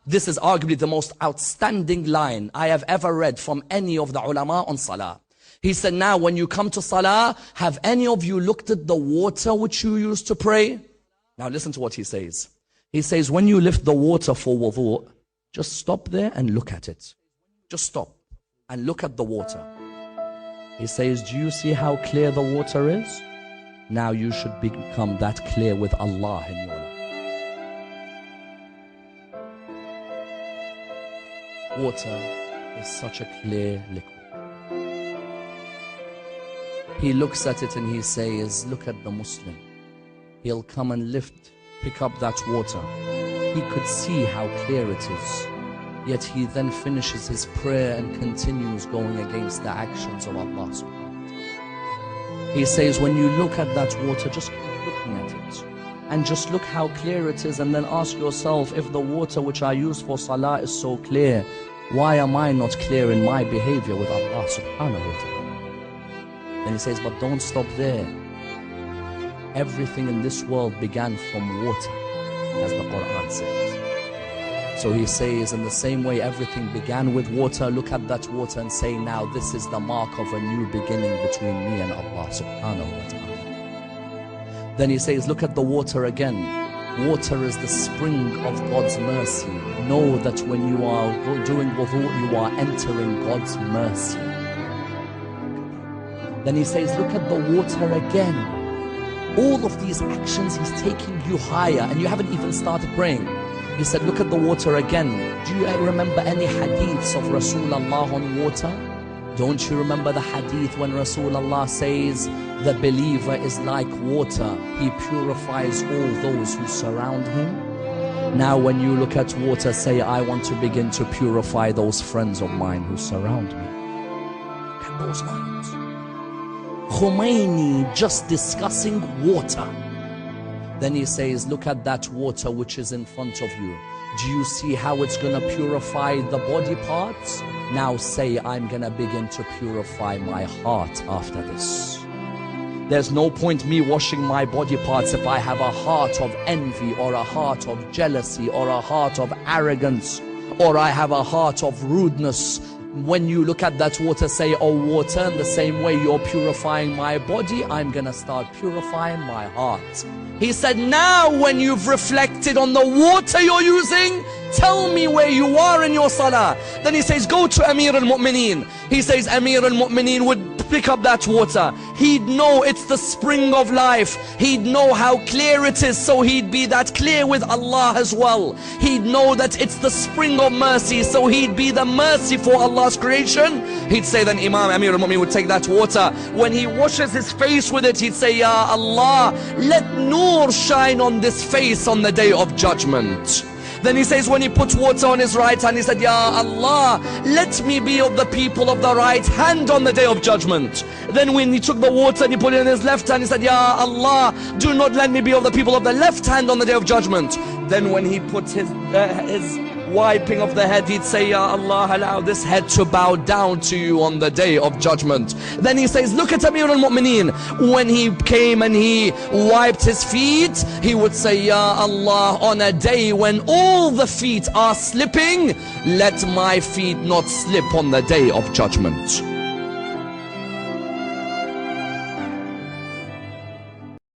This is arguably the most outstanding line I have ever read from any of the ulama on salah. He said, now when you come to salah, have any of you looked at the water which you use to pray? Now listen to what he says. He says, when you lift the water for wudu, just stop there and look at it. Just stop and look at the water. He says, do you see how clear the water is? Now you should become that clear with Allah in your life. Water is such a clear liquid. He looks at it and he says, look at the Muslim. He'll come and pick up that water. He could see how clear it is. Yet he then finishes his prayer and continues going against the actions of Allah subhanahu wa ta'ala. He says, when you look at that water, just keep looking at it. And just look how clear it is, and then ask yourself, if the water which I use for salah is so clear, why am I not clear in my behavior with Allah subhanahu wa ta'ala? Then he says, but don't stop there. Everything in this world began from water, as the Quran says. So he says, in the same way everything began with water, look at that water and say, now this is the mark of a new beginning between me and Allah subhanahu wa ta'ala. Then he says, look at the water again. Water is the spring of God's mercy. Know that when you are doing wudu, you are entering God's mercy. Then he says, look at the water again. All of these actions, he's taking you higher, and you haven't even started praying. He said, look at the water again. Do you remember any hadiths of Rasulullah on water? Don't you remember the hadith when Rasulullah says, the believer is like water. He purifies all those who surround him. Now when you look at water, say, I want to begin to purify those friends of mine who surround me. Look at those lines. Khomeyni just discussing water. Then he says, look at that water which is in front of you. Do you see how it's going to purify the body parts? Now say, I'm going to begin to purify my heart after this. There's no point me washing my body parts if I have a heart of envy, or a heart of jealousy, or a heart of arrogance, or I have a heart of rudeness. When you look at that water, say, oh water, in the same way you're purifying my body, I'm gonna start purifying my heart. He said, now when you've reflected on the water you're using, tell me where you are in your salah. Then he says, go to Amir al-Mu'mineen. He says, Amir al-Mu'mineen would pick up that water. He'd know it's the spring of life. He'd know how clear it is, so he'd be that clear with Allah as well. He'd know that it's the spring of mercy, so he'd be the mercy for Allah's creation. He'd say, then Imam Amir al-Mu'mineen would take that water. When he washes his face with it, he'd say, Ya Allah, let nur shine on this face on the day of judgment. Then he says, when he put water on his right hand, he said, Ya Allah, let me be of the people of the right hand on the day of judgment. Then when he took the water and he put it in his left hand, he said, Ya Allah, do not let me be of the people of the left hand on the day of judgment. Then when he put his wiping of the head, he'd say, Ya Allah, allow this head to bow down to you on the day of judgment. Then he says, look at Amir al-Mu'mineen. When he came and he wiped his feet, he would say, Ya Allah, on a day when all the feet are slipping, let my feet not slip on the day of judgment.